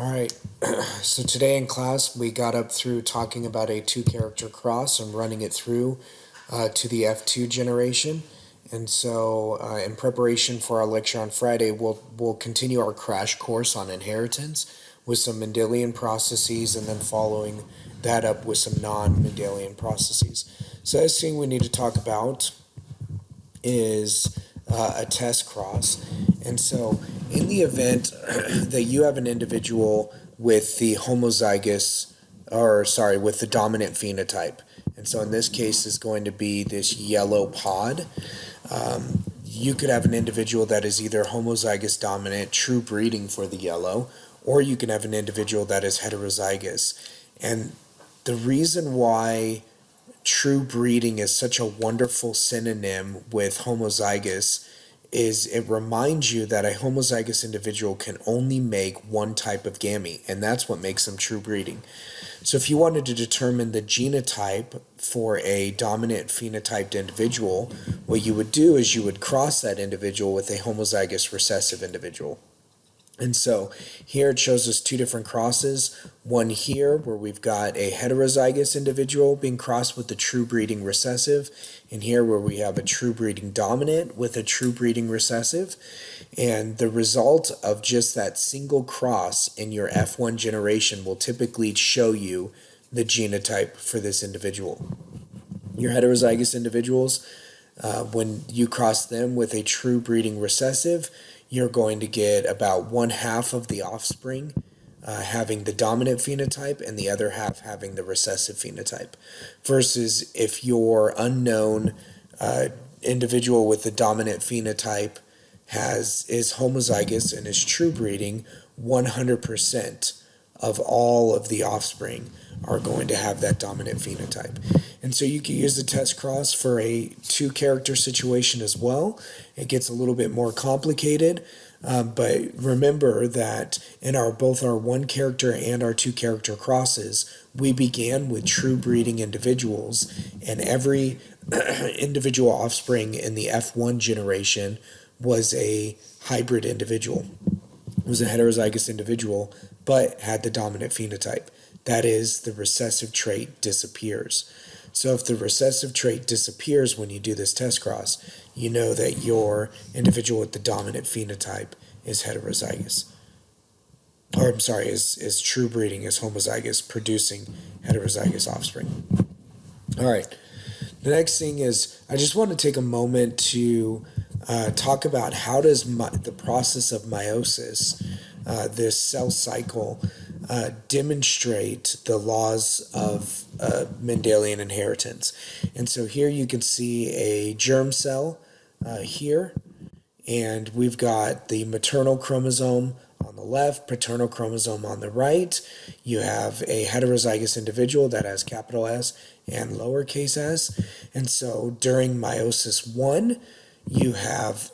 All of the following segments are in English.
All right, so today in class we got up through talking about a two-character cross and running it through to the F2 generation. And so in preparation for our lecture on Friday, we'll continue our crash course on inheritance with some Mendelian processes and then following that up with some non-Mendelian processes. So the thing we need to talk about is a test cross. And so in the event that you have an individual with the homozygous, with the dominant phenotype, and so in this case is going to be this yellow pod, you could have an individual that is either homozygous dominant, true breeding for the yellow, or you can have an individual that is heterozygous. And the reason why true breeding is such a wonderful synonym with homozygous is it reminds you that a homozygous individual can only make one type of gamete, and that's what makes them true breeding. So if you wanted to determine the genotype for a dominant phenotyped individual, what you would do is you would cross that individual with a homozygous recessive individual. And so here it shows us two different crosses, one here where we've got a heterozygous individual being crossed with the true breeding recessive, and here where we have a true breeding dominant with a true breeding recessive. And the result of just that single cross in your F1 generation will typically show you the genotype for this individual. Your heterozygous individuals, when you cross them with a true breeding recessive, you're going to get about one half of the offspring having the dominant phenotype and the other half having the recessive phenotype. Versus if your unknown individual with the dominant phenotype is homozygous and is true breeding, 100% of all of the offspring are going to have that dominant phenotype. And so you can use the test cross for a two-character situation as well. It gets a little bit more complicated, but remember that in both our one-character and our two-character crosses, we began with true breeding individuals, and every individual offspring in the F1 generation was a hybrid individual. It was a heterozygous individual, but had the dominant phenotype. That is, the recessive trait disappears. So if the recessive trait disappears when you do this test cross, you know that your individual with the dominant phenotype is heterozygous. Is true breeding, is homozygous, producing heterozygous offspring. All right. The next thing is, I just want to take a moment to talk about how does the process of meiosis, this cell cycle, demonstrate the laws of Mendelian inheritance. And so here you can see a germ cell here, and we've got the maternal chromosome on the left, paternal chromosome on the right. You have a heterozygous individual that has capital S and lowercase s. And so during meiosis 1, you have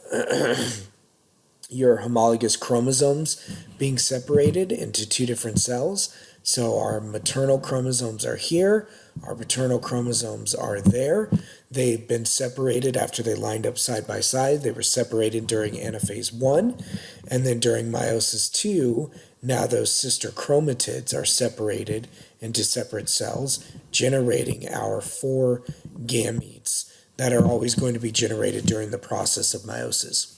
your homologous chromosomes being separated into two different cells. So our maternal chromosomes are here, our paternal chromosomes are there. They've been separated after they lined up side by side. They were separated during anaphase 1, and then during meiosis 2, now those sister chromatids are separated into separate cells, generating our 4 gametes that are always going to be generated during the process of meiosis.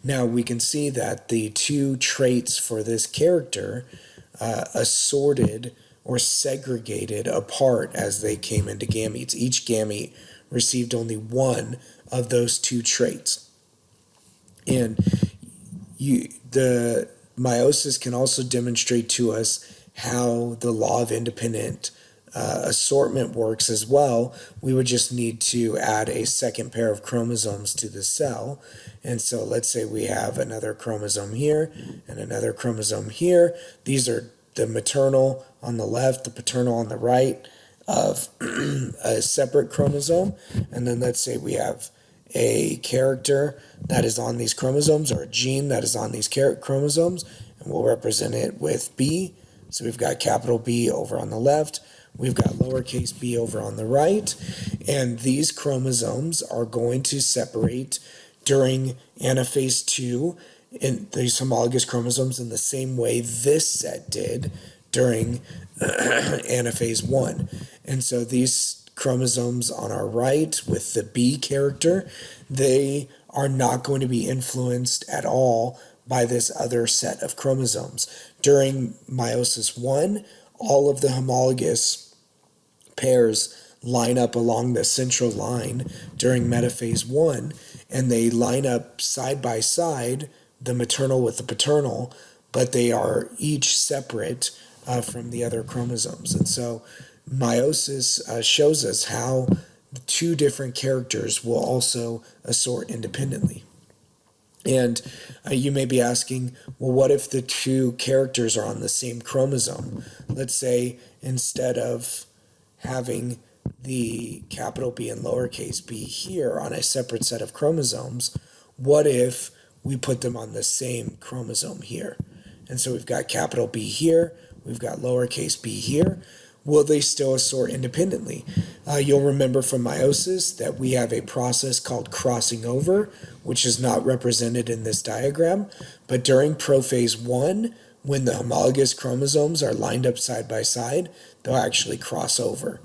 Now we can see that the two traits for this character assorted or segregated apart as they came into gametes. Each gamete received only one of those two traits. And the meiosis can also demonstrate to us how the law of independent assortment works as well. We would just need to add a second pair of chromosomes to the cell. And so let's say we have another chromosome here and another chromosome here. These are the maternal on the left, the paternal on the right of a separate chromosome. And then let's say we have a character that is on these chromosomes, or a gene that is on these chromosomes, and we'll represent it with B. So we've got capital B over on the left, we've got lowercase b over on the right, and these chromosomes are going to separate during anaphase 2 in these homologous chromosomes in the same way this set did during anaphase 1. And so these chromosomes on our right with the B character, they are not going to be influenced at all by this other set of chromosomes. During meiosis 1, all of the homologous pairs line up along the central line during metaphase 1, and they line up side by side, the maternal with the paternal, but they are each separate from the other chromosomes. And so meiosis shows us how the two different characters will also assort independently. And you may be asking, well, what if the two characters are on the same chromosome? Let's say instead of having the capital B and lowercase b here on a separate set of chromosomes, what if we put them on the same chromosome here? And so we've got capital B here, we've got lowercase b here. Will they still assort independently? You'll remember from meiosis that we have a process called crossing over, which is not represented in this diagram. But during prophase 1, when the homologous chromosomes are lined up side by side, they'll actually cross over.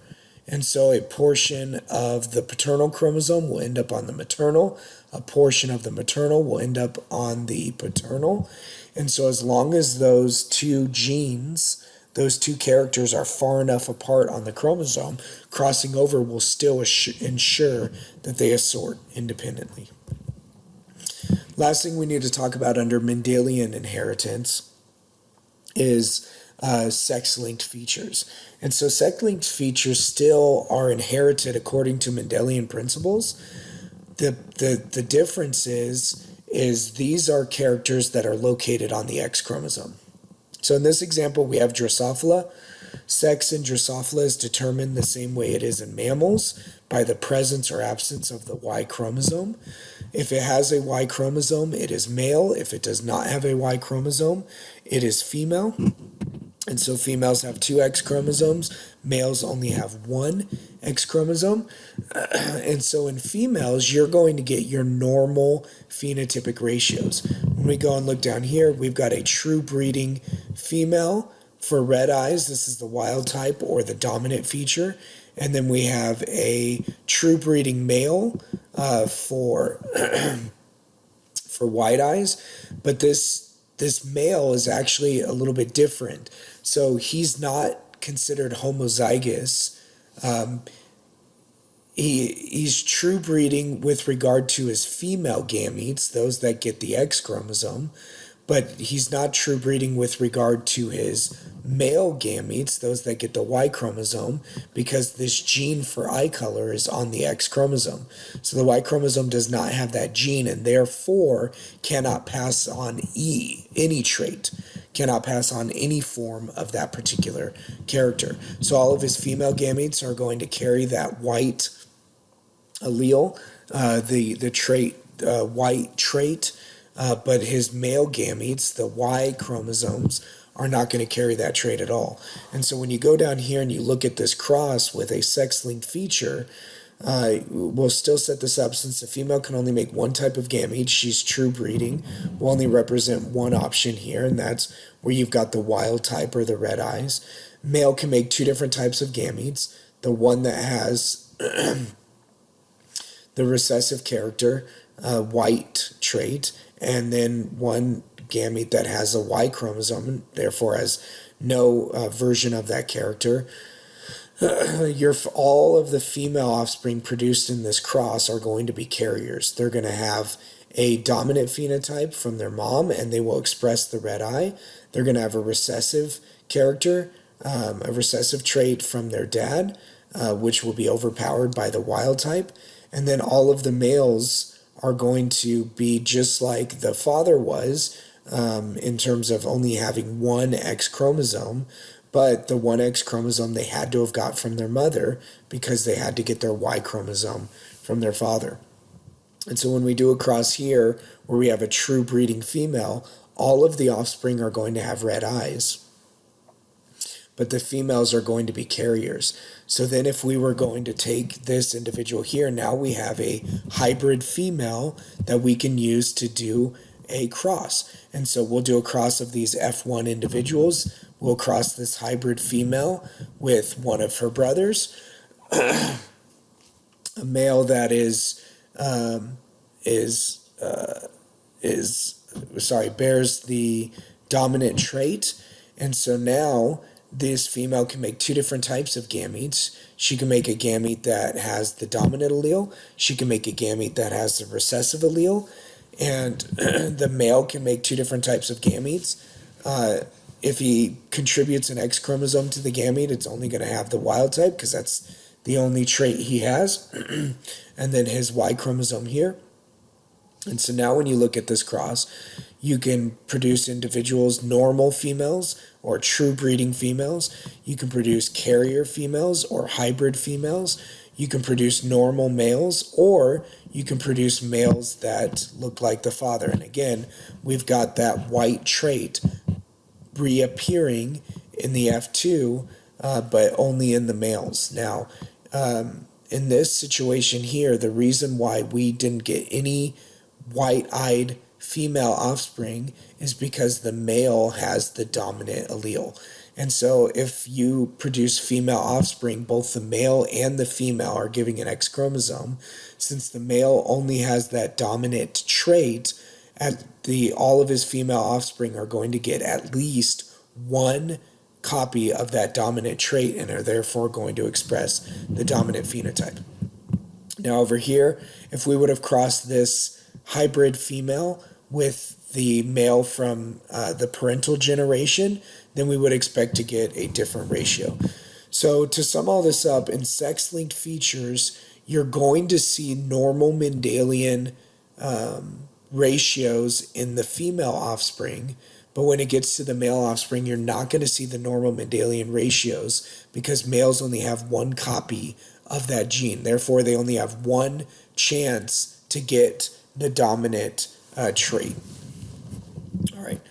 And so a portion of the paternal chromosome will end up on the maternal, a portion of the maternal will end up on the paternal. And so as long as those two genes, those two characters are far enough apart on the chromosome, crossing over will still ensure that they assort independently. Last thing we need to talk about under Mendelian inheritance is sex-linked features. And so sex-linked features still are inherited according to Mendelian principles. The difference is these are characters that are located on the X chromosome. So in this example, we have Drosophila. Sex in Drosophila is determined the same way it is in mammals, by the presence or absence of the Y chromosome. If it has a Y chromosome, it is male. If it does not have a Y chromosome, it is female. And so females have 2 X chromosomes, males only have 1 X chromosome. And so in females, you're going to get your normal phenotypic ratios. When we go and look down here, we've got a true breeding female for red eyes. This is the wild type or the dominant feature. And then we have a true breeding male for white eyes. But this male is actually a little bit different. So he's not considered homozygous. He's true breeding with regard to his female gametes, those that get the X chromosome, but he's not true breeding with regard to his male gametes, those that get the Y chromosome, because this gene for eye color is on the X chromosome. So the Y chromosome does not have that gene and therefore cannot pass on any trait, cannot pass on any form of that particular character. So all of his female gametes are going to carry that white allele, the trait, white trait, but his male gametes, the Y chromosomes, are not going to carry that trait at all. And so when you go down here and you look at this cross with a sex-linked feature, we'll still set this up since the female can only make one type of gamete. She's true breeding. We'll only represent one option here, and that's where you've got the wild type or the red eyes. Male can make 2 different types of gametes. The one that has the recessive character, white trait, and then one gamete that has a Y chromosome and therefore has no version of that character. All of the female offspring produced in this cross are going to be carriers. They're going to have a dominant phenotype from their mom, and they will express the red eye. They're going to have a recessive character, a recessive trait from their dad, which will be overpowered by the wild type. And then all of the males are going to be just like the father was, in terms of only having 1 X chromosome, but the 1 X chromosome they had to have got from their mother because they had to get their Y chromosome from their father. And so when we do a cross here where we have a true breeding female, all of the offspring are going to have red eyes, but the females are going to be carriers. So then if we were going to take this individual here, now we have a hybrid female that we can use to do a cross. And so we'll do a cross of these F1 individuals. We'll cross this hybrid female with one of her brothers, a male that bears the dominant trait. And so now this female can make two different types of gametes. She can make a gamete that has the dominant allele. She can make a gamete that has the recessive allele. And the male can make two different types of gametes. If he contributes an X chromosome to the gamete, it's only going to have the wild type because that's the only trait he has. And then his Y chromosome here. And so now when you look at this cross, you can produce individuals, normal females or true breeding females. You can produce carrier females or hybrid females. You can produce normal males, or you can produce males that look like the father. And again, we've got that white trait reappearing in the F2, but only in the males. Now, in this situation here, the reason why we didn't get any white-eyed female offspring is because the male has the dominant allele. And so if you produce female offspring, both the male and the female are giving an X chromosome. Since the male only has that dominant trait, all of his female offspring are going to get at least one copy of that dominant trait and are therefore going to express the dominant phenotype. Now over here, if we would have crossed this hybrid female with the male from the parental generation, then we would expect to get a different ratio. So to sum all this up, in sex-linked features, you're going to see normal Mendelian ratios in the female offspring, but when it gets to the male offspring, you're not going to see the normal Mendelian ratios because males only have one copy of that gene. Therefore, they only have one chance to get the dominant trait. All right.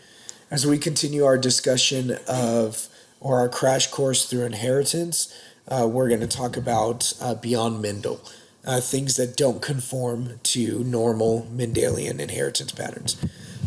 As we continue our discussion or our crash course through inheritance, we're going to talk about beyond Mendel, things that don't conform to normal Mendelian inheritance patterns.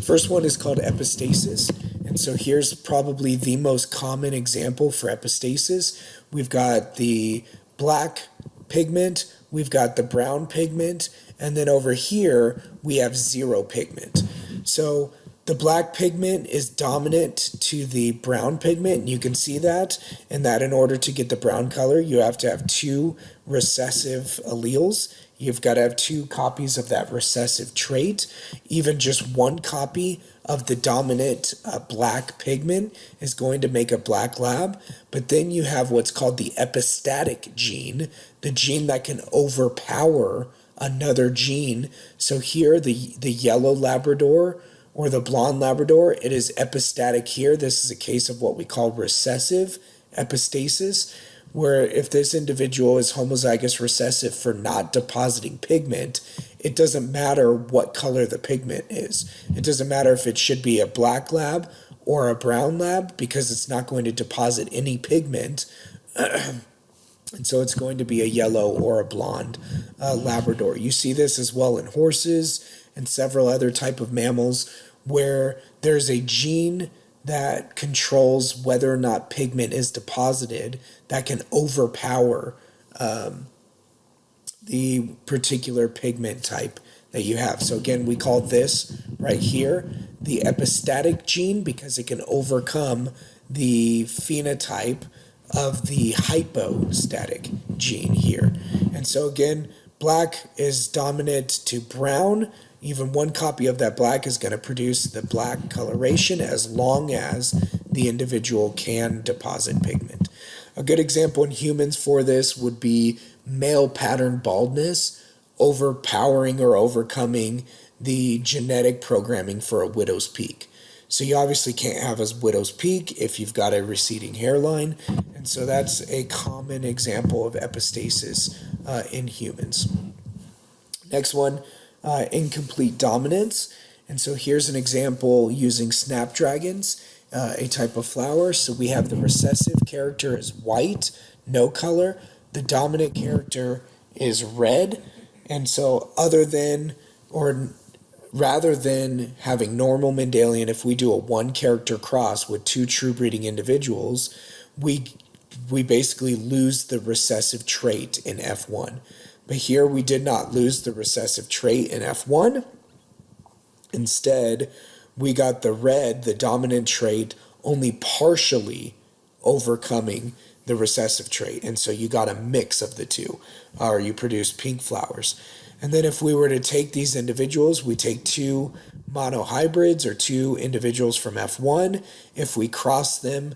First one is called epistasis. And so here's probably the most common example for epistasis. We've got the black pigment, we've got the brown pigment, and then over here we have zero pigment. So the black pigment is dominant to the brown pigment, and you can see that, and that in order to get the brown color, you have to have two recessive alleles. You've got to have two copies of that recessive trait. Even just one copy of the dominant black pigment is going to make a black lab. But then you have what's called the epistatic gene, the gene that can overpower another gene. So here, the yellow Labrador or the blonde Labrador, it is epistatic here. This is a case of what we call recessive epistasis, where if this individual is homozygous recessive for not depositing pigment, it doesn't matter what color the pigment is. It doesn't matter if it should be a black lab or a brown lab because it's not going to deposit any pigment. And so it's going to be a yellow or a blonde Labrador. You see this as well in horses and several other type of mammals where there's a gene that controls whether or not pigment is deposited that can overpower the particular pigment type that you have. So again, we call this right here the epistatic gene because it can overcome the phenotype of the hypostatic gene here. And so again, black is dominant to brown. Even one copy of that black is going to produce the black coloration as long as the individual can deposit pigment. A good example in humans for this would be male pattern baldness overpowering or overcoming the genetic programming for a widow's peak. So you obviously can't have a widow's peak if you've got a receding hairline. And so that's a common example of epistasis in humans. Next one, incomplete dominance. And so here's an example using snapdragons, a type of flower. So we have the recessive character is white, no color. The dominant character is red. And so other than, or rather than having normal Mendelian, if we do a one character cross with two true breeding individuals, we basically lose the recessive trait in F1. But here we did not lose the recessive trait in F1. Instead, we got the dominant trait, only partially overcoming the recessive trait. And so you got a mix of the two, or you produce pink flowers. And then if we were to take these individuals, we take two monohybrids or two individuals from F1. If we cross them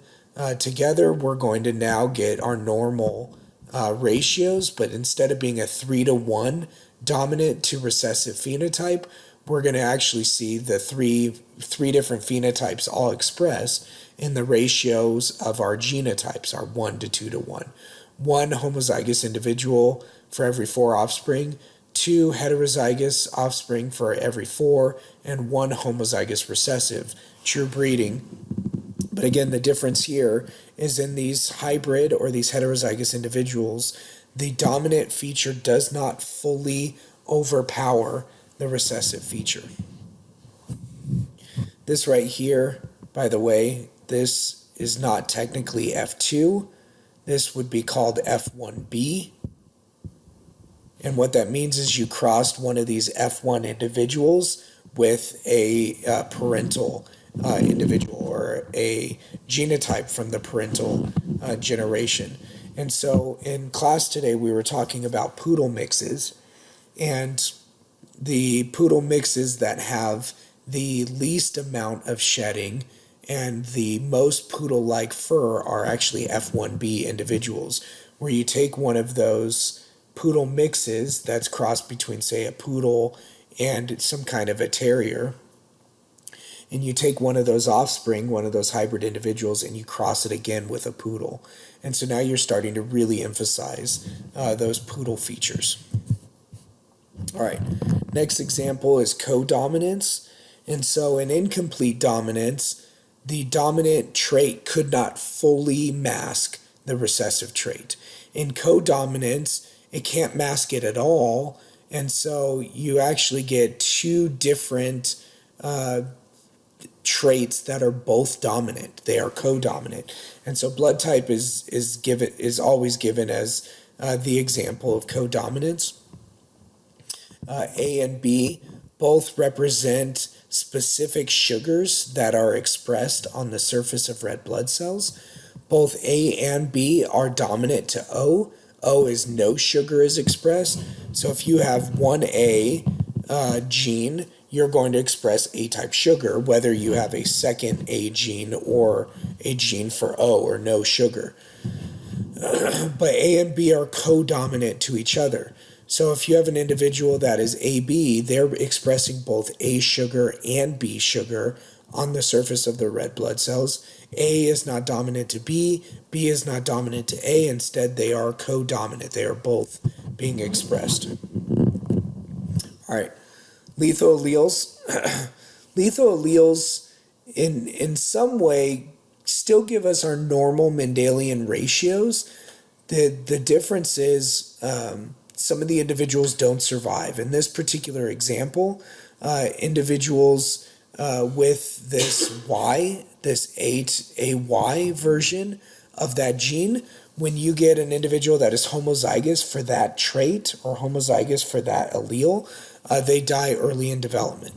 together, we're going to now get our normal ratios, but instead of being a 3-to-1 dominant to recessive phenotype, we're going to actually see the three different phenotypes all expressed in the ratios of our genotypes, our 1 to 2 to 1. One homozygous individual for every 4 offspring, 2 heterozygous offspring for every 4, and 1 homozygous recessive, true breeding. But again, the difference here is in these hybrid or these heterozygous individuals, the dominant feature does not fully overpower the recessive feature. This right here, by the way, this is not technically F2. This would be called F1B. And what that means is you crossed one of these F1 individuals with a parental individual or a genotype from the parental generation. And so in class today, we were talking about poodle mixes, and the poodle mixes that have the least amount of shedding and the most poodle-like fur are actually F1B individuals, where you take one of those poodle mixes that's crossed between, say, a poodle and some kind of a terrier, and you take one of those offspring, one of those hybrid individuals, and you cross it again with a poodle. And so now you're starting to really emphasize those poodle features. All right, next example is codominance. And so in incomplete dominance, the dominant trait could not fully mask the recessive trait. In codominance, it can't mask it at all, and so you actually get two different traits that are both dominant. They are codominant. And so blood type is always given as the example of codominance. A and B both represent specific sugars that are expressed on the surface of red blood cells. Both A and B are dominant to O. O is no sugar is expressed. So if you have one A gene, you're going to express A-type sugar, whether you have a second A gene or a gene for O or no sugar. But A and B are codominant to each other. So if you have an individual that is AB, they're expressing both A sugar and B sugar on the surface of the red blood cells. A is not dominant to B, B is not dominant to A. Instead, they are codominant. They are both being expressed. All right, lethal alleles. Lethal alleles, in some way, still give us our normal Mendelian ratios. The difference is some of the individuals don't survive. In this particular example, individuals with this Y, this 8AY version of that gene, when you get an individual that is homozygous for that trait or homozygous for that allele, they die early in development.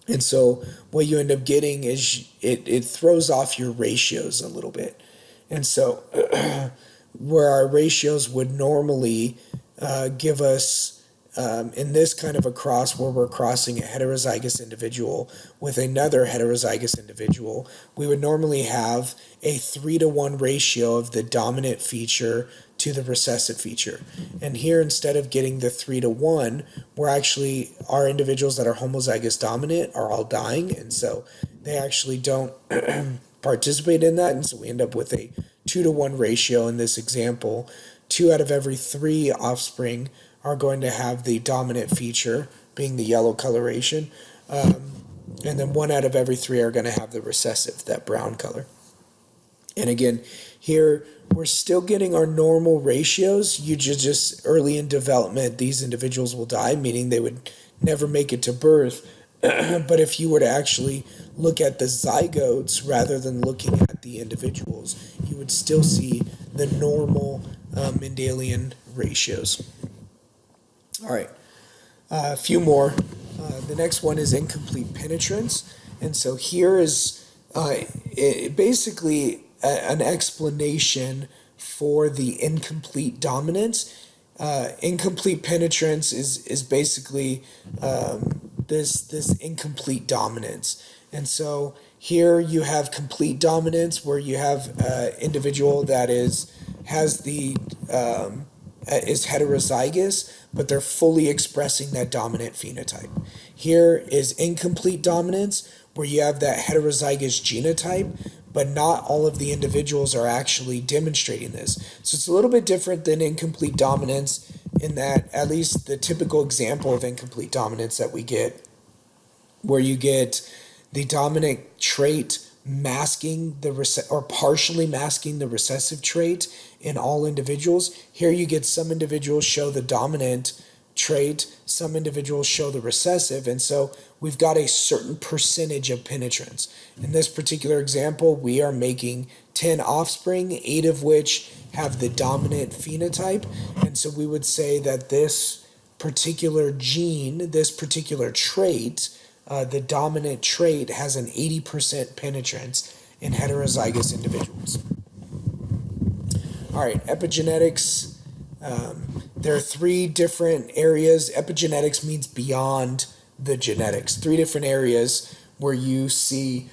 And so what you end up getting is it throws off your ratios a little bit. And so where our ratios would normally give us, in this kind of a cross where we're crossing a heterozygous individual with another heterozygous individual, we would normally have a 3-to-1 ratio of the dominant feature to the recessive feature. And here, instead of getting the 3-to-1, our individuals that are homozygous dominant are all dying, and so they actually don't participate in that, and so we end up with a 2-to-1 ratio in this example. 2 out of every 3 offspring are going to have the dominant feature, being the yellow coloration, and then 1 out of every 3 are going to have the recessive, that brown color. And again, here we're still getting our normal ratios. You just early in development, these individuals will die, meaning they would never make it to birth. But if you were to actually look at the zygotes rather than looking at the individuals, you would still see the normal Mendelian ratios. All right, a few more. The next one is incomplete penetrance. And so here is basically an explanation for the incomplete dominance. Incomplete penetrance is basically this incomplete dominance. And so here you have complete dominance, where you have individual that is heterozygous, but they're fully expressing that dominant phenotype. Here is incomplete dominance, where you have that heterozygous genotype, but not all of the individuals are actually demonstrating this. So it's a little bit different than incomplete dominance, in that at least the typical example of incomplete dominance that we get, where you get the dominant trait masking or partially masking the recessive trait in all individuals. Here you get some individuals show the dominant trait, some individuals show the recessive, and so we've got a certain percentage of penetrance. In this particular example, we are making 10 offspring, 8 of which have the dominant phenotype, and so we would say that this particular gene, this particular trait, the dominant trait, has an 80% penetrance in heterozygous individuals. All right, epigenetics. There are 3 different areas. Epigenetics means beyond the genetics. 3 different areas where you see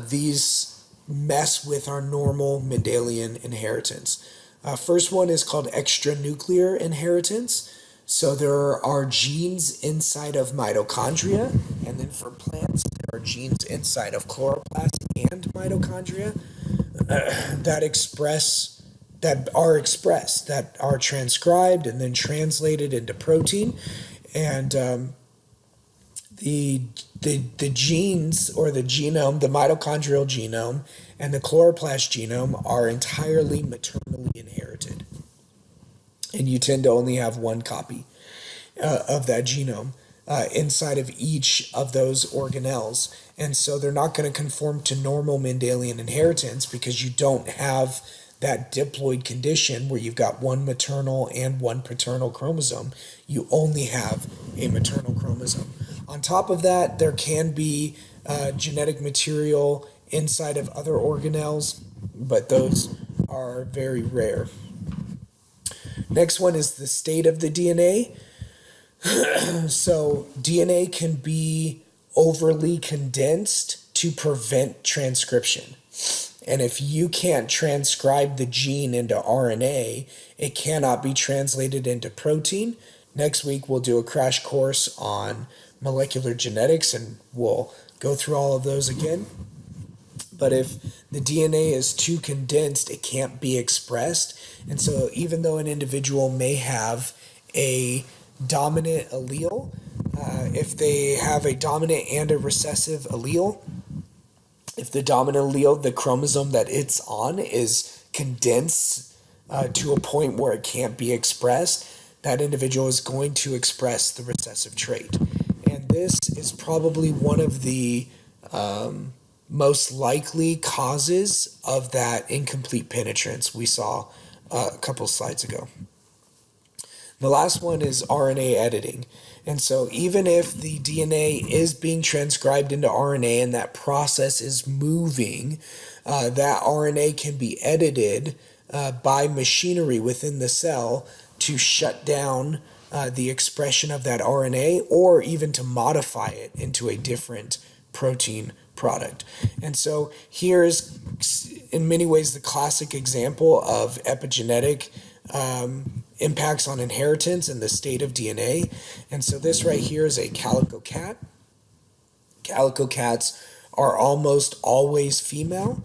these mess with our normal Mendelian inheritance. First one is called extranuclear inheritance. So there are genes inside of mitochondria, and then for plants, there are genes inside of chloroplast and mitochondria that are transcribed and then translated into protein. And the genes, or the genome, the mitochondrial genome and the chloroplast genome, are entirely maternally inherited. And you tend to only have one copy of that genome inside of each of those organelles. And so they're not going to conform to normal Mendelian inheritance, because you don't have that diploid condition where you've got one maternal and one paternal chromosome. You only have a maternal chromosome. On top of that, there can be genetic material inside of other organelles, but those are very rare. Next one is the state of the DNA. So DNA can be overly condensed to prevent transcription. And if you can't transcribe the gene into RNA, it cannot be translated into protein. Next week, we'll do a crash course on molecular genetics, and we'll go through all of those again. But if the DNA is too condensed, it can't be expressed. And so even though an individual may have a dominant allele, if they have a dominant and a recessive allele, if the dominant allele, the chromosome that it's on, is condensed to a point where it can't be expressed, that individual is going to express the recessive trait. And this is probably one of the most likely causes of that incomplete penetrance we saw a couple slides ago. The last one is RNA editing. And so even if the DNA is being transcribed into RNA and that process is moving, that RNA can be edited by machinery within the cell to shut down the expression of that RNA, or even to modify it into a different protein product. And so here's, in many ways, the classic example of epigenetic impacts on inheritance and the state of DNA. And so this right here is a calico cat. Calico cats are almost always female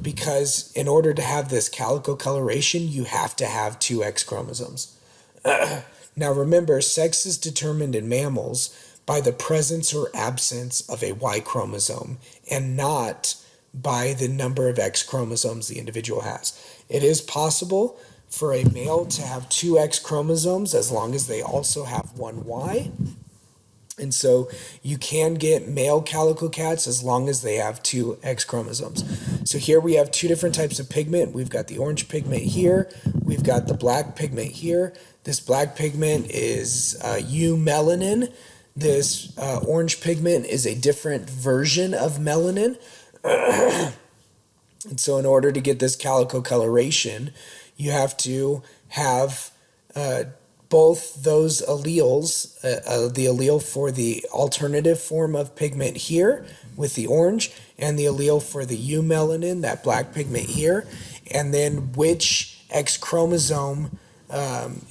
because in order to have this calico coloration, you have to have 2 X chromosomes. Now remember, sex is determined in mammals by the presence or absence of a Y chromosome, and not by the number of X chromosomes the individual has. It is possible for a male to have 2 X chromosomes as long as they also have 1 Y, And so you can get male calico cats as long as they have 2 X chromosomes. So here we have 2 different types of pigment. We've got the orange pigment here. We've got the black pigment here. This black pigment is eumelanin. This orange pigment is a different version of melanin. And so in order to get this calico coloration, you have to have both those alleles, the allele for the alternative form of pigment here with the orange, and the allele for the eumelanin, that black pigment here, and then which X chromosome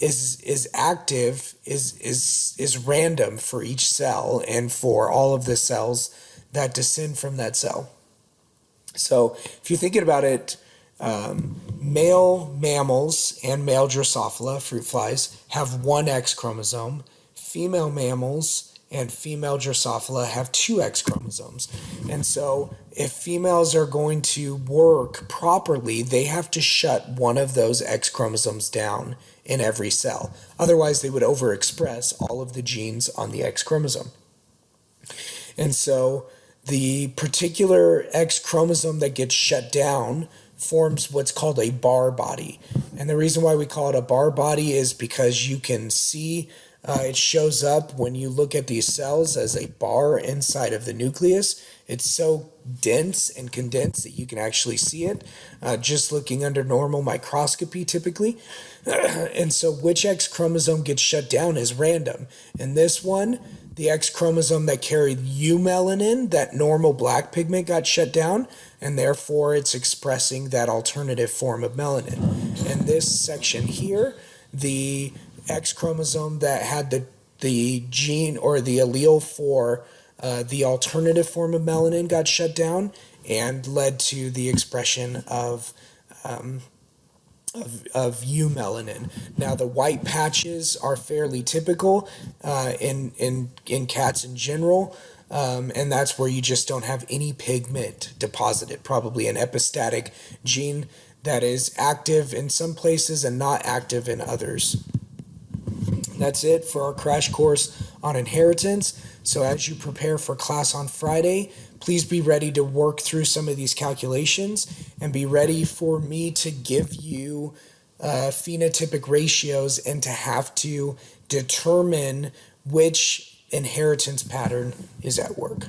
is active is random for each cell and for all of the cells that descend from that cell. So if you're thinking about it, male mammals and male Drosophila, fruit flies, have 1 X chromosome. Female mammals and female Drosophila have 2 X chromosomes. And so if females are going to work properly, they have to shut one of those X chromosomes down in every cell. Otherwise, they would overexpress all of the genes on the X chromosome. And so the particular X chromosome that gets shut down forms what's called a bar body. And the reason why we call it a bar body is because you can see it shows up when you look at these cells as a bar inside of the nucleus. It's so dense and condensed that you can actually see it just looking under normal microscopy typically. And so which X chromosome gets shut down is random. In this one, the X chromosome that carried eumelanin, that normal black pigment, got shut down, and therefore it's expressing that alternative form of melanin. In this section here, the X chromosome that had the gene or the allele for the alternative form of melanin got shut down and led to the expression of eumelanin. Now the white patches are fairly typical in cats in general, and that's where you just don't have any pigment deposited, probably an epistatic gene that is active in some places and not active in others. That's it for our crash course on inheritance. So as you prepare for class on Friday, please be ready to work through some of these calculations and be ready for me to give you phenotypic ratios and to have to determine which inheritance pattern is at work.